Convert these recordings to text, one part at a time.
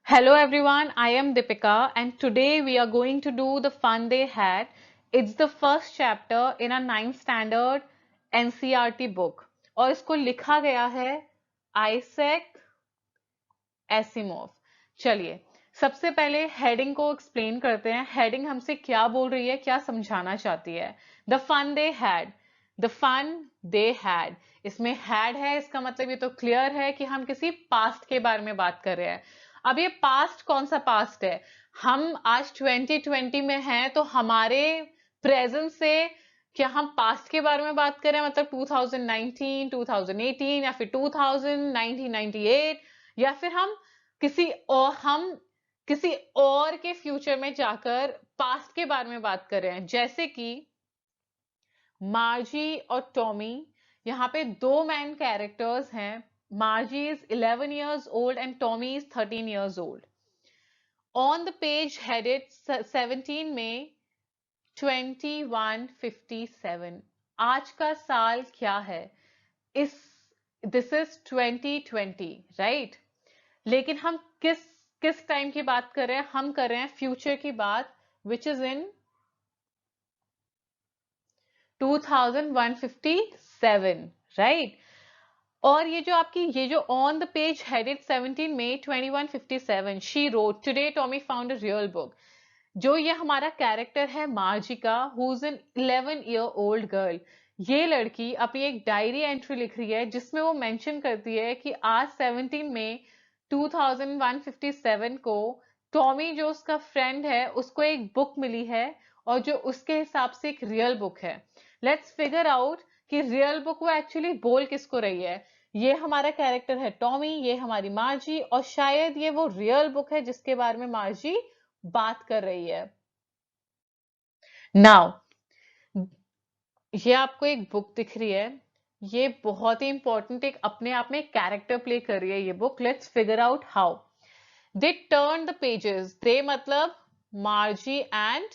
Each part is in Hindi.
Hello everyone, I am Deepika and today we are going to do the fun they had. It's the first chapter in a 9th standard NCERT book और इसको लिखा गया है आइजैक एसिमोव। चलिए सबसे पहले हेडिंग को एक्सप्लेन करते हैं। हेडिंग हमसे क्या बोल रही है, क्या समझाना चाहती है। The fun they had, the fun they had, इसमें हैड है, इसका मतलब ये तो क्लियर है कि हम किसी पास्ट के बारे में बात कर रहे हैं। अब ये पास्ट कौन सा पास्ट है? हम आज 2020 में हैं तो हमारे प्रेजेंट से क्या हम पास्ट के बारे में बात कर रहे हैं, मतलब 2019, 2018 या फिर 2000, 1998, या फिर हम किसी और के फ्यूचर में जाकर पास्ट के बारे में बात कर रहे हैं। जैसे कि मार्जी और टॉमी, यहाँ पे दो मेन कैरेक्टर्स हैं। मार्जी is 11 years old and Tommy is 13 years old. On the page headed 17 में 2157, आज का साल क्या है? इस दिस इज 2020, राइट? लेकिन हम किस टाइम की बात कर रहे हैं? हम कर रहे हैं फ्यूचर की बात, विच इज इन 2157, राइट? और ये जो ऑन द पेज हेडेड 17 में 2157, she wrote today Tommy found a real book. जो ये हमारा कैरेक्टर है मार्जी का, who is an 11-year-old girl, ये लड़की अपनी एक डायरी एंट्री लिख रही है जिसमें वो मेंशन करती है कि आज 17 में 2157 को टॉमी जो उसका फ्रेंड है उसको एक बुक मिली है और जो उसके हिसाब से एक रियल बुक है। लेट्स फिगर आउट कि रियल बुक वो एक्चुअली बोल किसको रही है। ये हमारा कैरेक्टर है टॉमी, ये हमारी मार्जी, और शायद ये वो रियल बुक है जिसके बारे में मार्जी बात कर रही है। नाउ ये आपको एक बुक दिख रही है, ये बहुत ही इंपॉर्टेंट एक अपने आप में कैरेक्टर प्ले कर रही है ये book. Let's figure out how. They turn the pages, they मतलब Margie and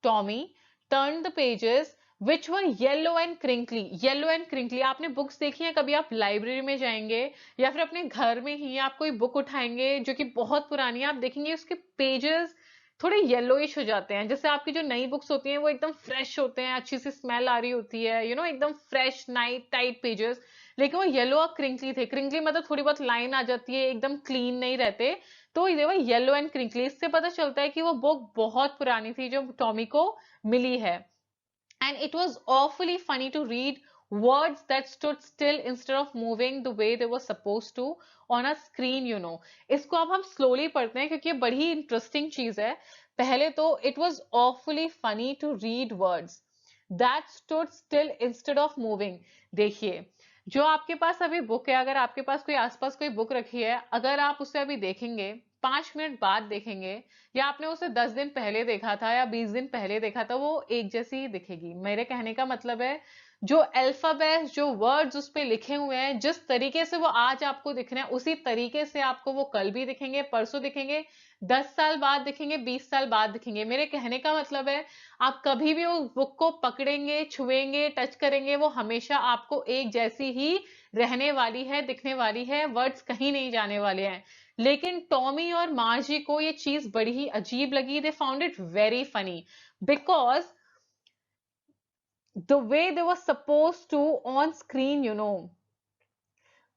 Tommy turn the pages which were yellow and crinkly. Yellow and crinkly, आपने बुक्स देखी हैं? कभी आप लाइब्रेरी में जाएंगे या फिर अपने घर में ही आप कोई बुक उठाएंगे जो कि बहुत पुरानी है, आप देखेंगे उसके पेजेस थोड़े येलोइश हो जाते हैं। जैसे आपकी जो नई बुक्स होती हैं वो एकदम फ्रेश होते हैं, अच्छी सी स्मेल आ रही होती है, एकदम फ्रेश नाइट टाइट पेजेस, लेकिन वो येलो और क्रिंकली थे। क्रिंकली मतलब थोड़ी बहुत लाइन आ जाती है, एकदम क्लीन नहीं रहते, तो ये वो येलो एंड क्रिंकली। इससे पता चलता है कि वो बुक बहुत पुरानी थी जो टॉमी को मिली है। And it was awfully funny to read words that stood still instead of moving the way they were supposed to on a screen. इसको अब हम slowly पढ़ते हैं क्योंकि ये बड़ी इंटरेस्टिंग चीज है। पहले तो it was awfully funny to read words that stood still instead of moving। देखिए, जो आपके पास अभी बुक है, अगर आपके पास कोई आसपास कोई बुक रखी है, अगर आप उसे अभी देखेंगे, 5 मिनट बाद देखेंगे, या आपने उसे 10 दिन पहले देखा था या 20 दिन पहले देखा था, वो एक जैसी ही दिखेगी। मेरे कहने का मतलब है जो अल्फाबेट, जो वर्ड्स उस पे लिखे हुए हैं, जिस तरीके से वो आज आपको दिख रहे हैं उसी तरीके से आपको वो कल भी दिखेंगे, परसों दिखेंगे, 10 साल बाद दिखेंगे, 20 साल बाद दिखेंगे। मेरे कहने का मतलब है आप कभी भी उस बुक को पकड़ेंगे, छुएंगे, टच करेंगे, वो हमेशा आपको एक जैसी ही रहने वाली है, दिखने वाली है, वर्ड्स कहीं नहीं जाने वाले हैं। लेकिन टॉमी और मार्जी को ये चीज बड़ी ही अजीब लगी। They found it very funny because the way they were suppose to on screen,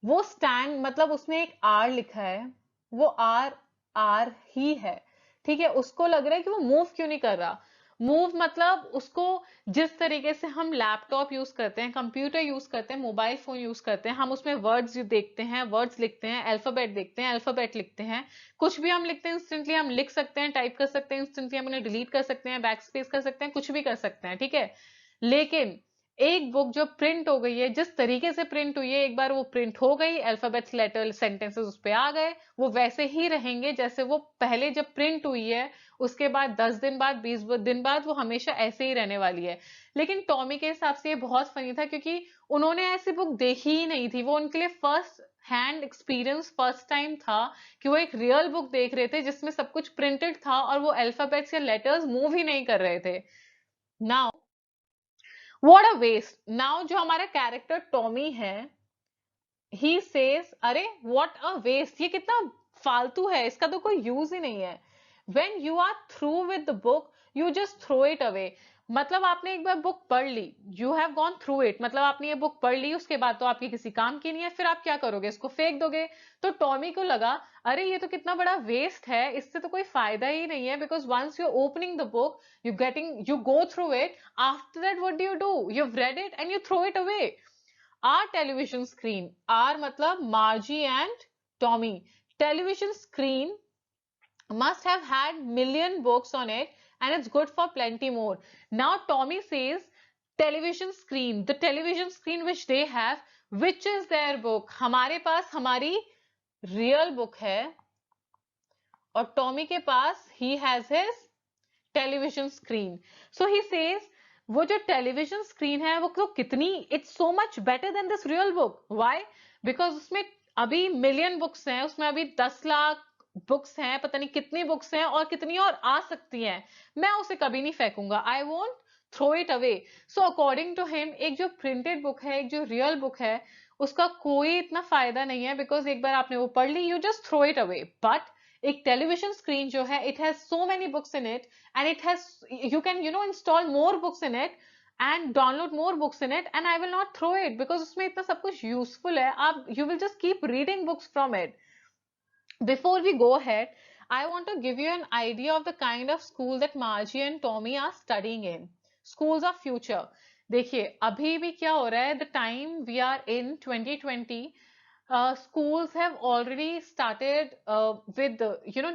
वो स्टैंड मतलब उसमें एक आर लिखा है, वो आर आर ही है, ठीक है? उसको लग रहा है कि वो मूव क्यों नहीं कर रहा। मूव मतलब उसको जिस तरीके से हम लैपटॉप यूज करते हैं, कंप्यूटर यूज करते हैं, मोबाइल फोन यूज करते हैं, हम उसमें वर्ड्स देखते हैं, वर्ड्स लिखते हैं, अल्फाबेट देखते हैं, अल्फाबेट लिखते हैं, कुछ भी हम लिखते हैं इंस्टेंटली हम लिख सकते हैं, टाइप कर सकते हैं इंस्टेंटली, हम उन्हें डिलीट कर सकते हैं, बैक स्पेस कर सकते हैं, कुछ भी कर सकते हैं, ठीक है? लेकिन एक बुक जो प्रिंट हो गई है, जिस तरीके से प्रिंट हुई है, एक बार वो प्रिंट हो गई, अल्फाबेट्स, लेटर, सेंटेंसेस उस पे आ गए, वो वैसे ही रहेंगे जैसे वो पहले जब प्रिंट हुई है। उसके बाद 10 दिन बाद, 20 दिन बाद वो हमेशा ऐसे ही रहने वाली है। लेकिन टॉमी के हिसाब से ये बहुत फनी था क्योंकि उन्होंने ऐसी बुक देखी ही नहीं थी। वो उनके लिए first hand experience, first time था कि वो एक रियल बुक देख रहे थे जिसमें सब कुछ प्रिंटेड था और वो अल्फाबेट्स या लेटर्स मूव ही नहीं कर रहे थे। Now what a waste. Now जो हमारा कैरेक्टर टॉमी है, ही सेज, अरे व्हाट अ वेस्ट, ये कितना फालतू है, इसका तो कोई यूज ही नहीं है। when you are through with the book you just throw it away। मतलब आपने एक बार बुक पढ़ ली, you have gone through it, मतलब आपने ये बुक पढ़ ली, उसके बाद तो आपकी किसी काम की नहीं है, फिर आप क्या करोगे, इसको फेंक दोगे। तो टॉमी को लगा अरे ये तो कितना बड़ा वेस्ट है, इससे तो कोई फायदा ही नहीं है, because once you opening the book you go through it, after that what do you read it and you throw it away. Or television screen, or मतलब Margie and Tommy, television screen must have had million books on it and it's good for plenty more. Now Tommy says television screen, the television screen which they have, which is their book? हमारे पास हमारी real book है और टॉमी के पास he has his television screen. So he says वो जो टेलीविजन स्क्रीन है वो तो कितनी, it's so much better than this real book. Why? Because उसमें अभी मिलियन बुक्स हैं, उसमें अभी 10 लाख बुक्स हैं, पता नहीं कितनी बुक्स हैं और कितनी और आ सकती हैं, मैं उसे कभी नहीं फेंकूंगा, I won't throw it away. So according to him एक जो प्रिंटेड बुक है, एक जो रियल बुक है, उसका कोई इतना फायदा नहीं है, बिकॉज एक बार आपने वो पढ़ ली, you just throw it away. But एक टेलीविजन स्क्रीन जो है, it has so many books in it and it has, you can install more books in it and download more books in it and I will not throw it, because उसमें इतना सब कुछ यूजफुल है, आप you will just keep reading books from it. Before we go ahead, I want to give you an idea of the kind of school that Margie and Tommy are studying in. Schools of future. देखिए अभी भी क्या हो रहा है, the time we are in 2020, schools have already started with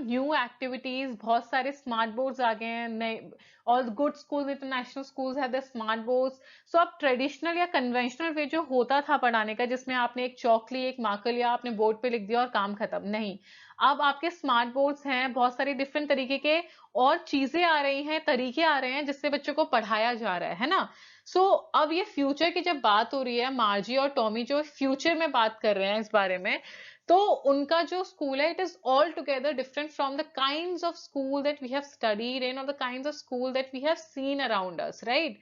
new activities, बहुत सारे smart boards आ गए हैं नए, all good schools, international schools have their smart boards। so अब ट्रेडिशनल या कन्वेंशनल वे जो होता था पढ़ाने का, जिसमें आपने एक चौक ली, एक मार्कर लिया, आपने बोर्ड पे लिख दिया और काम खत्म, नहीं, अब आपके स्मार्ट बोर्ड्स हैं, बहुत सारे डिफरेंट तरीके के और चीजें आ रही हैं, तरीके आ रहे हैं जिससे बच्चों को पढ़ाया जा रहा है ना। सो अब ये फ्यूचर की जब बात हो रही है, मार्जी और टॉमी जो फ्यूचर में बात कर रहे हैं इस बारे में, तो उनका जो स्कूल है, it is all together different from the kinds of school that we have studied in और the kinds of school that we have seen around us, right.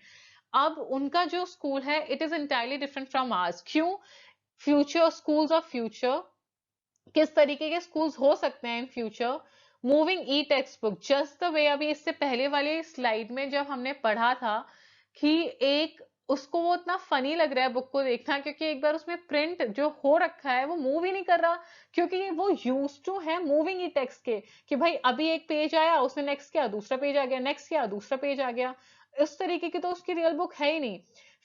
अब उनका जो स्कूल है, it is entirely different from ours. क्यों? फ्यूचर, स्कूल्स ऑफ फ्यूचर, किस तरीके के स्कूल्स हो सकते हैं in future. Moving e textbook, just the way अभी इससे पहले वाले स्लाइड में जब हमने पढ़ा था कि एक उसको वो इतना फनी लग रहा है बुक को देखना, क्योंकि एक बार उसमें प्रिंट जो हो रखा है वो मूव ही नहीं कर रहा, क्योंकि वो यूज टू है मूविंग ई टेक्स्ट के, कि भाई अभी एक पेज आया, उसने नेक्स्ट किया, दूसरा पेज आ गया, नेक्स्ट किया, दूसरा पेज आ गया, इस तरीके की तो उसकी रियल बुक है ही नहीं।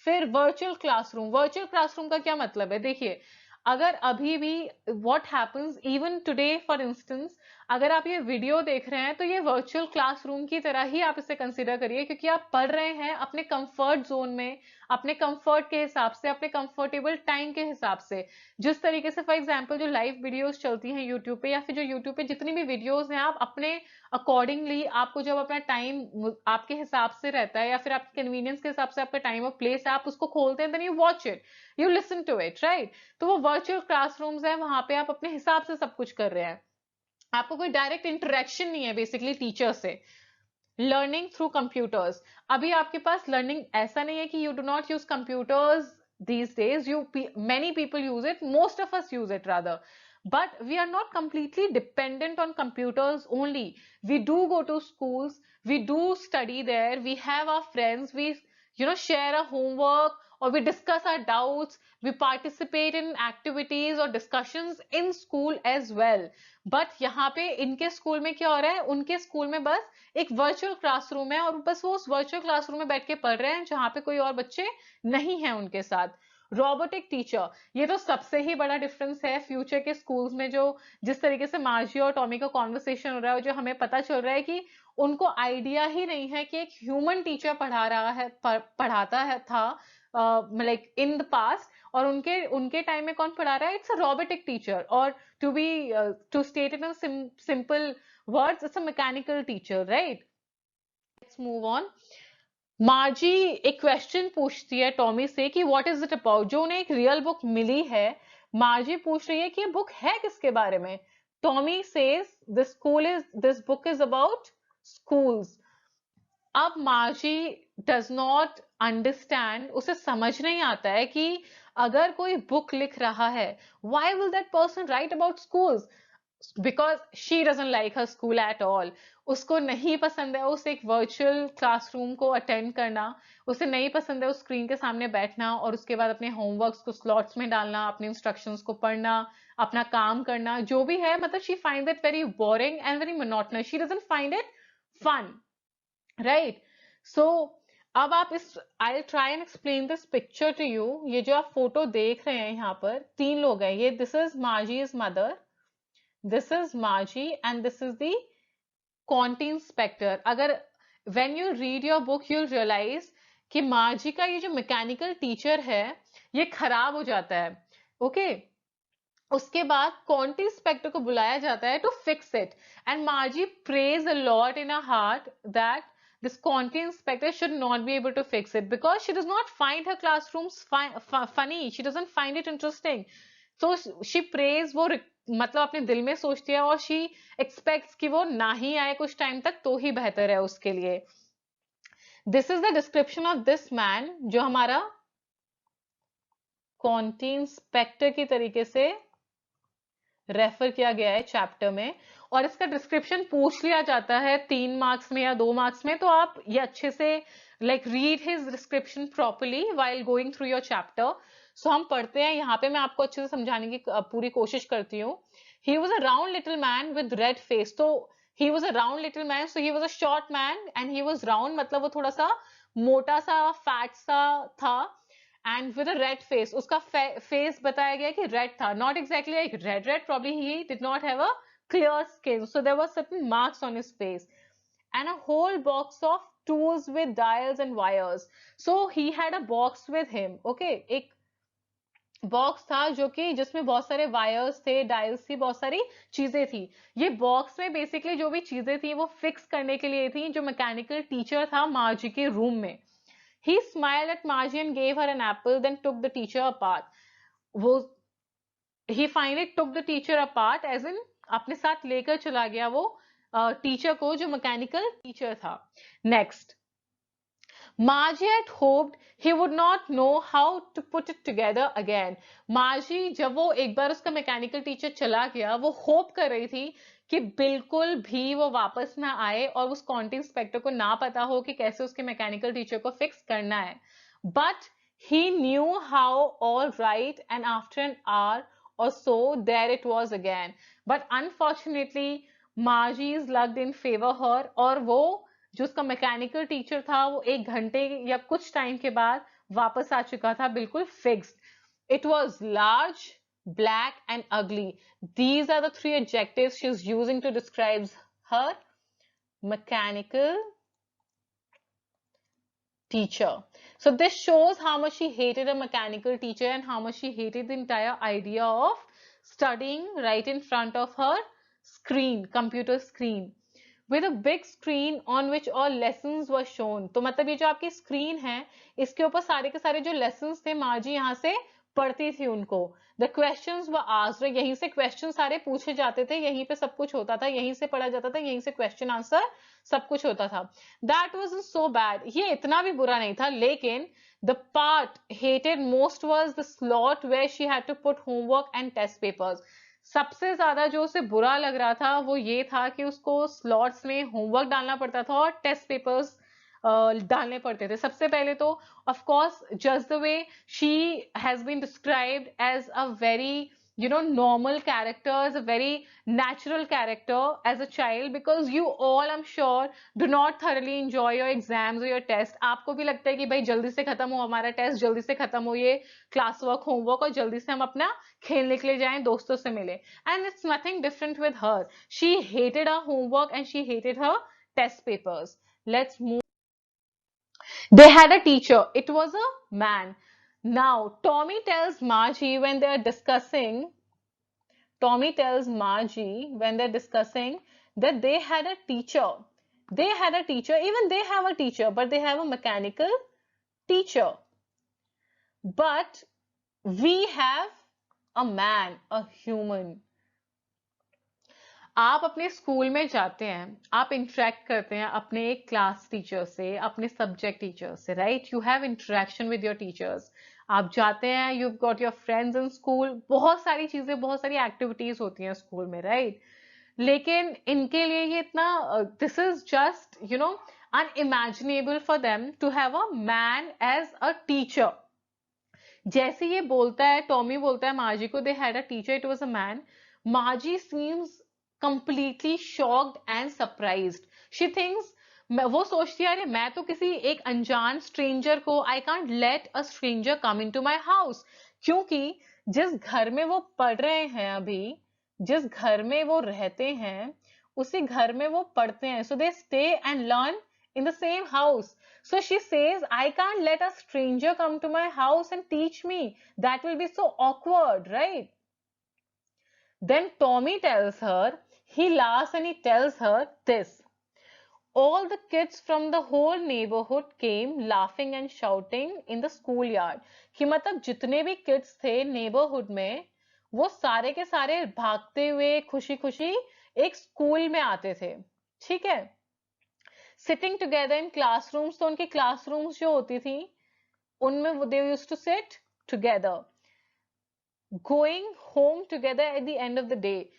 फिर वर्चुअल क्लासरूम, वर्चुअल क्लासरूम का क्या मतलब है, देखिए अगर अभी भी what happens even today for instance, अगर आप ये वीडियो देख रहे हैं तो ये वर्चुअल क्लासरूम की तरह ही आप इसे कंसीडर करिए, क्योंकि आप पढ़ रहे हैं अपने कंफर्ट जोन में, अपने कंफर्ट के हिसाब से, अपने कंफर्टेबल टाइम के हिसाब से। जिस तरीके से फॉर एग्जांपल जो लाइव वीडियोस चलती हैं यूट्यूब पे, या फिर जो यूट्यूब पे जितनी भी वीडियोस हैं, आप अपने अकॉर्डिंगली, आपको जब अपना टाइम आपके हिसाब से रहता है या फिर आपके कन्वीनियंस के हिसाब से आपका टाइम और प्लेस है, आप उसको खोलते हैं, then you watch it, you listen to it, right. तो वो वर्चुअल क्लासरूम्स है, वहां पे आप अपने हिसाब से सब कुछ कर रहे हैं, आपको कोई डायरेक्ट इंटरेक्शन नहीं है बेसिकली टीचर से। लर्निंग थ्रू कंप्यूटर्स, अभी आपके पास लर्निंग ऐसा नहीं है कि you do not use computers these days, many people use it, most of us use it rather, but we are not completely dependent on computers only. We do go to schools, we do study there, we have our friends, we share our homework, or we discuss our doubts, we participate in activities or discussions in school as well। but यहाँ पे इनके स्कूल में क्या हो रहा है, उनके स्कूल में बस एक वर्चुअल क्लासरूम है और बस वो उस वर्चुअल क्लासरूम में बैठ के पढ़ रहे हैं, जहां पे कोई और बच्चे नहीं हैं उनके साथ। रोबोटिक टीचर, ये तो सबसे ही बड़ा डिफरेंस है फ्यूचर के स्कूल्स में। जो जिस तरीके से मार्जी और टॉमी का कॉन्वर्सेशन हो रहा है, जो हमें पता चल रहा है कि उनको आइडिया ही नहीं है कि एक ह्यूमन टीचर पढ़ा रहा है, पढ़ाता है था लाइक इन द पास्ट, और उनके टाइम में कौन पढ़ा रहा है, इट्स अ रोबोटिक टीचर, और to state in simple words, it's a mechanical teacher, right. Let's move on. Margie एक क्वेश्चन पूछती है टॉमी से कि व्हाट इज इट अबाउट, जो उन्हें एक रियल बुक मिली है, मार्जी पूछ रही है कि ये बुक है किसके बारे में। Tommy says this book is about schools. अब मार्जी डज नॉट अंडरस्टैंड, उसे समझ नहीं आता है कि अगर कोई बुक लिख रहा है, why will that person right about schools. Because she doesn't like her school at all. उसको नहीं पसंद है उस एक वर्चुअल क्लासरूम को अटेंड करना, उसे नहीं पसंद है उस स्क्रीन के सामने बैठना और उसके बाद अपने होमवर्क्स को स्लॉट्स में डालना, अपने इंस्ट्रक्शंस को पढ़ना, अपना काम करना, जो भी है. मतलब she find it very boring and very monotonous. She doesn't find it fun, right? So अब आप इस, I try and explain this picture to you. ये जो आप फोटो देख रहे हैं यहाँ पर, 3 लोग हैं ये. This is Margie's mother, this is Margie, and this is the quantity inspector. अगर when you read your book you'll realize कि मार्जी का ये जो मैकेनिकल टीचर है ये खराब हो जाता है. ओके उसके बाद क्वांटिटी इंस्पेक्टर को बुलाया जाता है to fix it, and Margie prays a lot in her heart that this quantity inspector should not be able to fix it because she does not find her classrooms funny, she doesn't find it interesting. So she prays, वो मतलब अपने दिल में सोचती है और she expects कि वो ना ही आए कुछ टाइम तक तो ही बेहतर है उसके लिए. This is the description of this man जो हमारा quantity inspector की तरीके से रेफर किया गया है चैप्टर में, और इसका डिस्क्रिप्शन पूछ लिया जाता है 3 मार्क्स में या 2 मार्क्स में. तो आप ये अच्छे से like read his description properly while going through your chapter. So हम पढ़ते हैं. यहाँ पे मैं आपको अच्छे से समझाने की पूरी कोशिश करती हूँ. He was a round little man with red face. तो he was a round little man, so he was a short man and he was round, मतलब वो थोड़ा सा मोटा सा फैट सा था. And with a red face, उसका फेस बताया गया कि रेड था, not exactly like red, probably he did not have a clear skin, so there were certain marks on his face, and a whole box of tools with dials and wires. So he had a box with him. Okay, एक बॉक्स था जो कि जिसमें बहुत सारे वायर्स थे, डायल्स थी, बहुत सारी चीजें थी. ये बॉक्स में बेसिकली जो भी चीजें थी वो फिक्स करने के लिए थी जो मैकेनिकल टीचर था मार्जी के रूम में. He smiled at Margie and gave her an apple, then took the teacher apart. वो he finally took the teacher apart, as in अपने साथ लेकर चला गया वो टीचर को जो मैकेनिकल टीचर था. Next, Margie had hoped he would not know how to put it together again. Margie जब वो एक बार उसका मैकेनिकल टीचर चला गया, वो होप कर रही थी कि बिल्कुल भी वो वापस ना आए और उस क्वांटिटी इंस्पेक्टर को ना पता हो कि कैसे उसके मैकेनिकल टीचर को फिक्स करना है. But he knew how, all right, and after an hour or so there it was again. But unfortunately Margie's luck didn't favor her, और वो जो उसका मैकेनिकल टीचर था वो 1 घंटे या कुछ टाइम के बाद वापस आ चुका था बिल्कुल fixed. It was large, black and ugly. These are the 3 adjectives she's using to describe her mechanical teacher. So this shows how much she hated a mechanical teacher and how much she hated the entire idea of studying right in front of her screen, computer screen, with a big screen on which all lessons were shown. तो मतलब ये जो आपकी स्क्रीन है इसके ऊपर सारे के सारे जो lessons थे मार्जी यहाँ से पढ़ती थी उनको. The questions were asked, यहीं से क्वेश्चन सारे पूछे जाते थे, यहीं पे सब कुछ होता था, यहीं से पढ़ा जाता था, यहीं से क्वेश्चन आंसर सब कुछ होता था. That wasn't so bad. ये इतना भी बुरा नहीं था, लेकिन the part hated most was the slot where she had to put homework and test papers. सबसे ज्यादा जो उसे बुरा लग रहा था वो ये था कि उसको स्लॉट्स में होमवर्क डालना पड़ता था और टेस्ट पेपर्स डालने पड़ते थे. सबसे पहले तो of course just the way she has been described as a very normal character, as a very natural character as a child, because you all, I'm sure, do not thoroughly enjoy your exams or your test. आपको भी लगता है कि भाई जल्दी से खत्म हो हमारा टेस्ट, जल्दी से खत्म हो ये क्लास वर्क, होमवर्क, और जल्दी से हम अपना खेलने के लिए जाएं, दोस्तों से मिले. And it's nothing different with her. She hated her homework and she hated her test papers. Let's move. They had a teacher. It was a man. Now, Tommy tells Margie when they're discussing that they had a teacher. They had a teacher. Even they have a teacher, but they have a mechanical teacher. But we have a man, a human. आप अपने स्कूल में जाते हैं, आप इंटरेक्ट करते हैं अपने क्लास टीचर से, अपने सब्जेक्ट टीचर से, right? You have interaction with your teachers. आप जाते हैं, you got your friends in school, बहुत सारी चीजें, बहुत सारी एक्टिविटीज होती हैं स्कूल में, राइट? लेकिन इनके लिए ये इतना, this is just you know unimaginable for them to have a man as a teacher. जैसे ये बोलता है, टॉमी बोलता है मार्जी को, they had a teacher, it was a man, Margie seems completely shocked and surprised. She thinks, वो सोचती है अरे मैं तो किसी एक अनजान स्ट्रेंजर को, I can't let a stranger come into my house, क्योंकि जिस घर में वो पढ़ रहे हैं अभी, जिस घर में वो रहते हैं, उसी घर में वो पढ़ते हैं, so they stay and learn in the same house. So she says, I can't let a stranger come to my house and teach me. That will be so awkward, right? Then Tommy tells her, he laughs and he tells her this. All the kids from the whole neighborhood came laughing and shouting in the schoolyard. कि मतलब जितने भी kids थे neighborhood में, वो सारे के सारे भागते हुए खुशी खुशी एक स्कूल में आते थे, ठीक है? सिटिंग टुगेदर इन क्लासरूम्स, तो उनकी क्लासरूम्स जो होती थी उनमें वो they used to sit together, going home together at the end of the day.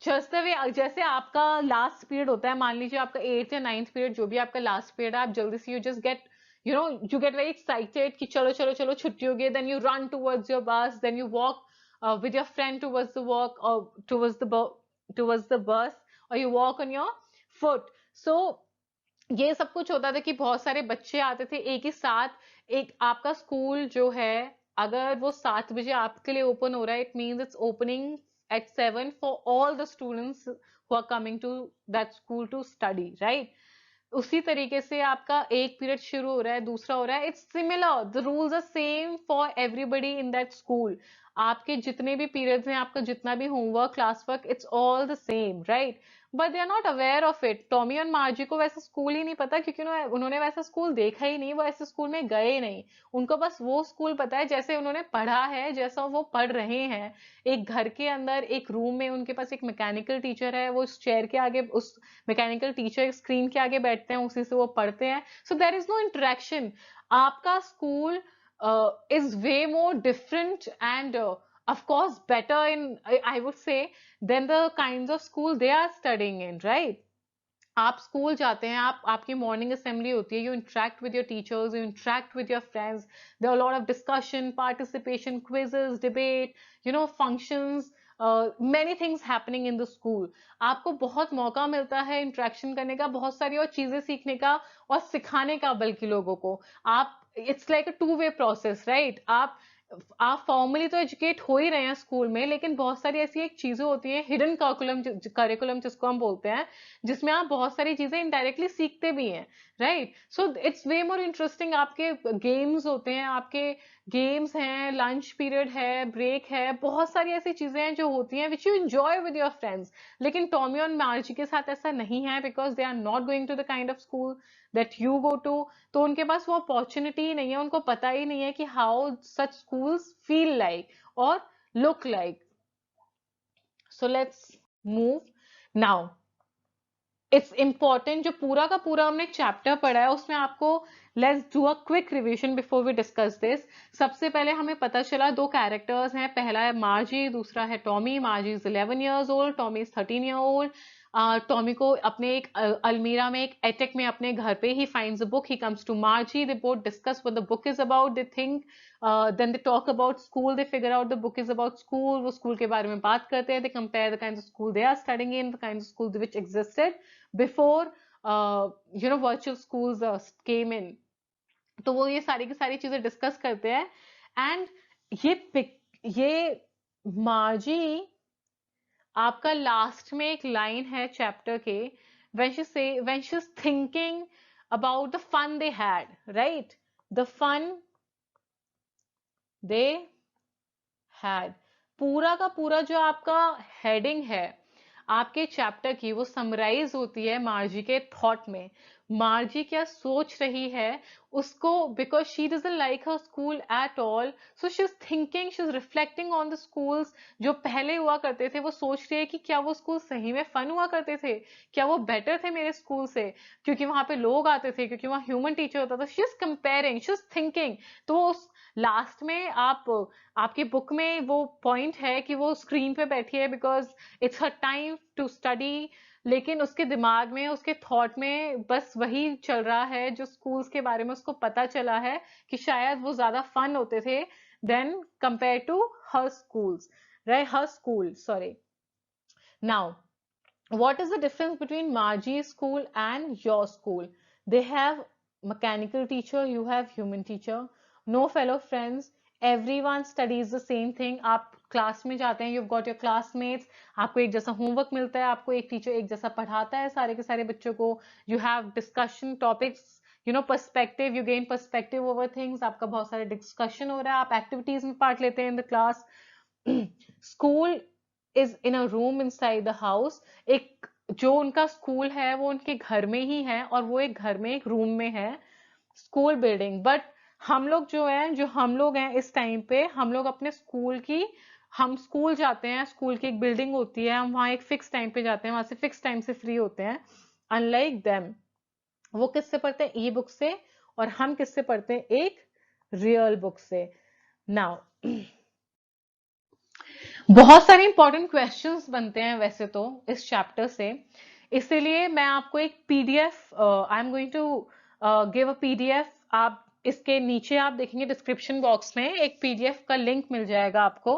Just way, जैसे आपका लास्ट पीरियड होता है, मान लीजिए आपका 8th या 9th पीरियड, जो भी आपका लास्ट पीरियड है, आप जल्दी से you just get you get very excited कि चलो चलो चलो छुट्टी हो गई, then you run towards your bus, then you walk with your friend towards the walk or towards the bus, or you walk on your foot. So ये सब कुछ होता था कि बहुत सारे बच्चे आते थे एक ही साथ। एक आपका स्कूल जो है, अगर वो 7 बजे आपके लिए ओपन हो रहा है, it means it's opening at 7 for all the students who are coming to that school to study, right? उसी तरीके से आपका एक पीरियड शुरू हो रहा है, दूसरा हो रहा है, it's similar, the rules are same for everybody in that school. आपके जितने भी पीरियड्स हैं, आपका जितना भी homework, class work, it's all the same, right? But they are not aware of it. Tommy और मार्जी को वैसा स्कूल ही नहीं पता, क्योंकि उन्होंने वैसा स्कूल देखा ही नहीं, वो ऐसे स्कूल में गए नहीं। उनको बस वो स्कूल पता है जैसे उन्होंने पढ़ा है, जैसा वो पढ़ रहे हैं। एक घर के अंदर एक रूम में उनके पास एक मैकेनिकल टीचर है, वो उस चेयर के आगे, उस मैकेनिकल टीचर स्क्रीन के आगे बैठते हैं, उसी से वो पढ़ते हैं। So there is no interaction. आपका school is way more different and of course better in, I would say, than the kinds of school they are studying in, right? आप स्कूल जाते हैं, आपकी मॉर्निंग असेंबली होती है, you interact with your teachers, you interact with your friends, there are lot of discussion, participation, quizzes, debate, functions, many things happening in the school. आपको बहुत मौका मिलता है इंटरेक्शन करने का, बहुत सारी और चीजें सीखने का और सिखाने का, बल्कि लोगों को आप, it's like a two way process, right? आप फॉर्मली तो एजुकेट हो ही रहे हैं स्कूल में, लेकिन बहुत सारी ऐसी एक चीजें होती हैं, हिडन करिकुलम जिसको हम बोलते हैं, जिसमें आप बहुत सारी चीजें इनडायरेक्टली सीखते भी हैं, right? So it's way more interesting. आपके गेम्स होते हैं, आपके गेम्स हैं, लंच पीरियड है, ब्रेक है, बहुत सारी ऐसी चीजें हैं जो होती हैं which you enjoy with your friends. लेकिन टॉमी और मार्जी के साथ ऐसा नहीं है, because they are not going to the kind of school that you go to. तो उनके पास वो अपॉर्चुनिटी ही नहीं है, उनको पता ही नहीं है कि how such schools feel like और look like. So let's move now. It's important, जो पूरा का पूरा हमने चैप्टर पढ़ा है, उसमें आपको let's do a quick revision before we discuss this. सबसे पहले हमें पता चला दो कैरेक्टर्स हैं, पहला है मार्जी, दूसरा है Tommy. मार्जी is 11 years old, Tommy is 13 year old। Tommy को अपने एक अलमीरा में, एक एटेक में अपने घर पे, he finds a book, he comes to Margie, they both discuss what the book is about, they think, then they talk about school, they figure out the book is about school, वो स्कूल के बारे में बात करते हैं, they compare the kinds of school they are studying in, the kinds of school which existed before virtual schools came in. तो वो ये सारी की सारी चीजें डिस्कस करते हैं। एंड ये मार्जी, आपका लास्ट में एक लाइन है चैप्टर के, when she's thinking about the fun they had, right? The fun they had, पूरा का पूरा जो आपका हेडिंग है आपके चैप्टर की, वो समराइज होती है मार्जी के थॉट में। मार्जी क्या सोच रही है उसको, because she doesn't like her school at all, so she is thinking, she is reflecting on the schools जो पहले हुआ करते थे। वो सोच रही है कि क्या वो स्कूल सही में फन हुआ करते थे, क्या वो बेटर थे मेरे स्कूल से, क्योंकि वहां पे लोग आते थे, क्योंकि वहां ह्यूमन टीचर होता था। She is comparing, she is thinking. तो उस लास्ट में आपकी बुक में वो पॉइंट है कि वो स्क्रीन पे बैठी है because it's her time to study, लेकिन उसके दिमाग में, उसके थॉट में बस वही चल रहा है जो स्कूल्स के बारे में उसको पता चला है कि शायद वो ज्यादा फन होते थे then compare to her schools, right, her school, sorry. Now what is the difference between Margie's school and your school? They have mechanical teacher, you have human teacher, no fellow friends, everyone studies the same thing। आप क्लास में जाते हैं, you've got your classmates, आपको एक जैसा होमवर्क मिलता है, आपको एक टीचर एक जैसा पढ़ाता है सारे के सारे बच्चों को, you have discussion topics, you know, perspective, you gain perspective over things, आपका बहुत सारे डिस्कशन हो रहा है, आप एक्टिविटीज में पार्ट लेते हैं in the class. School is in a room inside the house. एक जो उनका स्कूल है वो उनके घर में ही है, और वो एक घर में एक रूम में है, स्कूल बिल्डिंग। बट हम लोग हैं इस टाइम पे, हम लोग अपने स्कूल की, हम स्कूल जाते हैं, स्कूल की एक बिल्डिंग होती है, हम वहां एक फिक्स टाइम पे जाते हैं, वहां से फिक्स टाइम से फ्री होते हैं। अनलाइक देम, वो किससे पढ़ते हैं? ई बुक से, और हम किससे पढ़ते हैं? एक रियल बुक से। नाउ बहुत सारे इंपॉर्टेंट क्वेश्चंस बनते हैं वैसे तो इस चैप्टर से, इसीलिए मैं आपको एक PDF, I am going to give a PDF. आप इसके नीचे आप देखेंगे डिस्क्रिप्शन बॉक्स में एक पीडीएफ का लिंक मिल जाएगा आपको,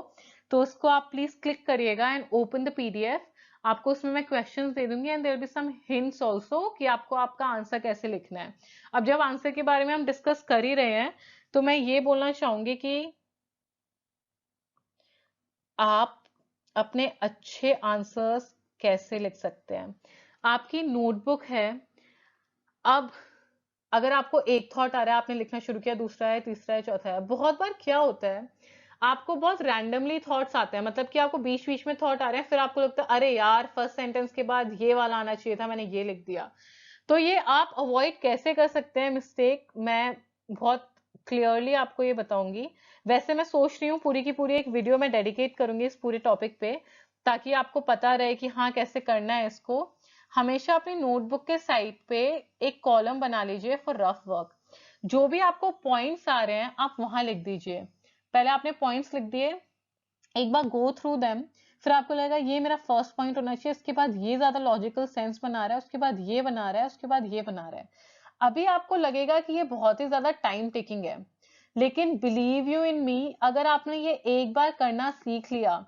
तो उसको आप प्लीज क्लिक करिएगा एंड ओपन द पीडीएफ। आपको उसमें मैं क्वेश्चंस दे दूंगी and there will be some hints also कि आपको आपका आंसर कैसे लिखना है। अब जब आंसर के बारे में हम डिस्कस कर ही रहे हैं, तो मैं ये बोलना चाहूंगी कि आप अपने अच्छे आंसर्स कैसे लिख सकते हैं। आपकी नोटबुक है, अब अगर आपको एक थॉट आ रहा है, आपने लिखना शुरू किया, दूसरा है, तीसरा है, चौथा है, बहुत बार क्या होता है आपको बहुत रैंडमली थॉट्स आते हैं, मतलब कि आपको बीच बीच में थॉट आ रहे हैं, फिर आपको लगता है अरे यार फर्स्ट सेंटेंस के बाद ये वाला आना चाहिए था, मैंने ये लिख दिया। तो ये आप अवॉइड कैसे कर सकते हैं मिस्टेक, मैं बहुत क्लियरली आपको ये बताऊंगी। वैसे मैं सोच रही हूँ पूरी की पूरी एक वीडियो मैं डेडिकेट करूंगी इस पूरे टॉपिक पे, ताकि आपको पता रहे कि हाँ कैसे करना है इसको। हमेशा अपनी नोटबुक के साइड पे एक कॉलम बना लीजिए फॉर रफ वर्क। जो भी आपको पॉइंट्स आ रहे हैं आप वहां लिख दीजिए। पहले आपने पॉइंट्स लिख दिए, एक बार गो थ्रू देम, फिर आपको लगेगा ये मेरा फर्स्ट पॉइंट होना चाहिए, इसके बाद ये ज्यादा लॉजिकल सेंस बना रहा है, उसके बाद ये बना रहा है, उसके बाद ये बना रहा है। अभी आपको लगेगा कि ये बहुत ही ज्यादा टाइम टेकिंग है, लेकिन बिलीव यू इन मी, अगर आपने ये एक बार करना सीख लिया,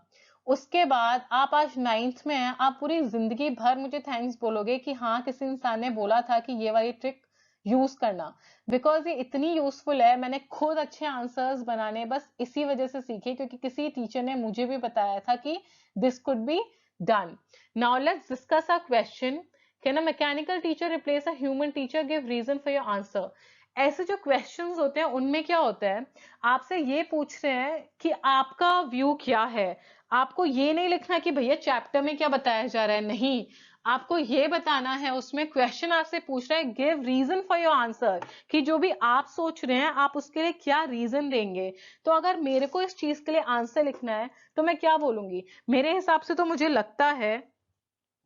उसके बाद आप आज 9th में हैं, आप पूरी जिंदगी भर मुझे थैंक्स बोलोगे कि हाँ किसी इंसान ने बोला था कि ये वाली ट्रिक यूज करना, बिकॉज ये इतनी यूजफुल है। मैंने खुद अच्छे आंसर्स बनाने बस इसी वजह से सीखे, क्योंकि किसी टीचर ने मुझे भी बताया था कि this could be done. Now let's discuss a question, can a mechanical teacher replace a human teacher, give reason for your answer. ऐसे जो क्वेश्चंस होते हैं उनमें क्या होता है, आपसे ये पूछ रहे हैं कि आपका व्यू क्या है। आपको ये नहीं लिखना कि भैया चैप्टर में क्या बताया जा रहा है, नहीं, आपको ये बताना है, उसमें क्वेश्चन आपसे पूछ रहा है give reason for your answer, कि जो भी आप सोच रहे हैं आप उसके लिए क्या रीजन देंगे। तो अगर मेरे को इस चीज के लिए आंसर लिखना है तो मैं क्या बोलूंगी, मेरे हिसाब से तो मुझे लगता है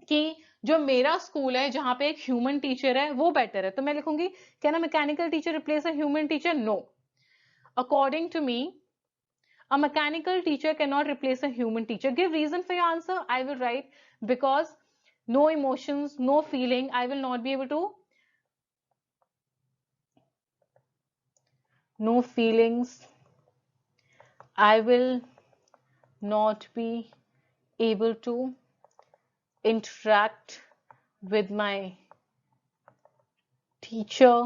कि जो मेरा स्कूल है जहां पे एक ह्यूमन टीचर है वो बेटर है, तो मैं लिखूंगी can a mechanical teacher replace a human teacher? No, according to me a mechanical teacher cannot replace a human teacher. Give reason for your answer. I will write because no emotions, no feeling, I will not be able to, no feelings, I will not be able to interact with my teacher.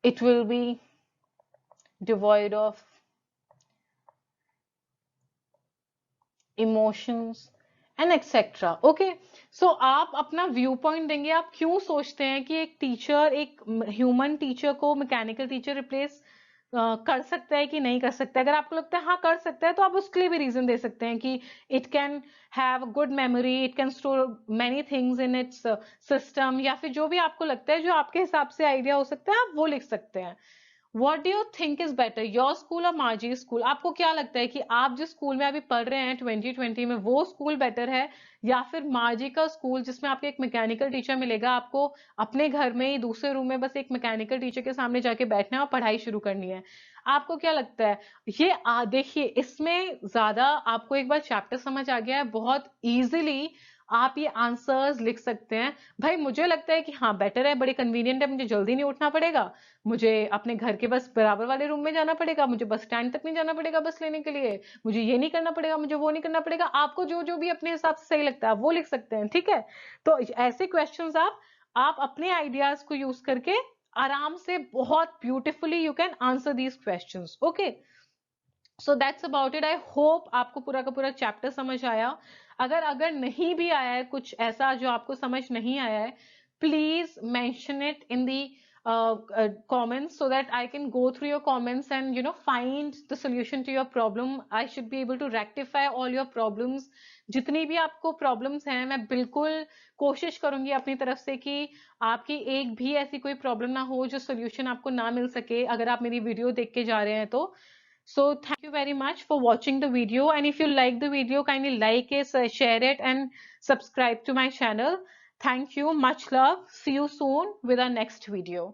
It will be devoid of emotions and etcetera. Okay, so आप अपना व्यू पॉइंट देंगे, आप क्यों सोचते हैं कि एक टीचर, एक ह्यूमन टीचर को मैकेनिकल टीचर रिप्लेस कर सकता है कि नहीं कर सकता है। अगर आपको लगता है हाँ कर सकता है, तो आप उसके लिए भी रीजन दे सकते हैं कि it can have good memory, it can store many things in its system, या फिर जो भी आपको लगता है, जो आपके हिसाब से आइडिया हो सकता है, आप वो लिख सकते हैं। What do you think is better, your school or मार्जी school? आपको क्या लगता है कि आप जिस स्कूल में अभी पढ़ रहे हैं 2020 में, वो स्कूल बेटर है, या फिर मार्जी का स्कूल जिसमें आपको एक मैकेनिकल टीचर मिलेगा, आपको अपने घर में ही दूसरे रूम में बस एक मैकेनिकल टीचर के सामने जाके बैठना है और पढ़ाई शुरू करनी है? आपको क्या लगता है? ये देखिए, इसमें ज्यादा आपको एक बार चैप्टर समझ आ गया है, बहुत इजीली आप ये आंसर्स लिख सकते हैं। भाई मुझे लगता है कि हाँ बेटर है, बड़ी कन्वीनियंट है, मुझे जल्दी नहीं उठना पड़ेगा, मुझे अपने घर के बस बराबर वाले रूम में जाना पड़ेगा, मुझे बस स्टैंड तक नहीं जाना पड़ेगा बस लेने के लिए, मुझे ये नहीं करना पड़ेगा, मुझे वो नहीं करना पड़ेगा। आपको जो जो भी अपने हिसाब से सही लगता है वो लिख सकते हैं, ठीक है? तो ऐसे क्वेश्चंस आप अपने आइडियाज को यूज करके आराम से बहुत beautifully you can answer these questions. Okay, so that's about it. I hope आपको पूरा का पूरा चैप्टर समझ आया। अगर अगर नहीं भी आया है कुछ ऐसा जो आपको समझ नहीं आया है, please mention it in the comments so that I can go through your comments and find the solution to your problem. I should be able to rectify all your problems. जितनी भी आपको प्रॉब्लम्स हैं, मैं बिल्कुल कोशिश करूंगी अपनी तरफ से कि आपकी एक भी ऐसी कोई प्रॉब्लम ना हो जो सोल्यूशन आपको ना मिल सके, अगर आप मेरी वीडियो देख के जा रहे हैं तो। So thank you very much for watching the video, and if you like the video, kindly like it, share it and subscribe to my channel. Thank you, much love. See you soon with our next video.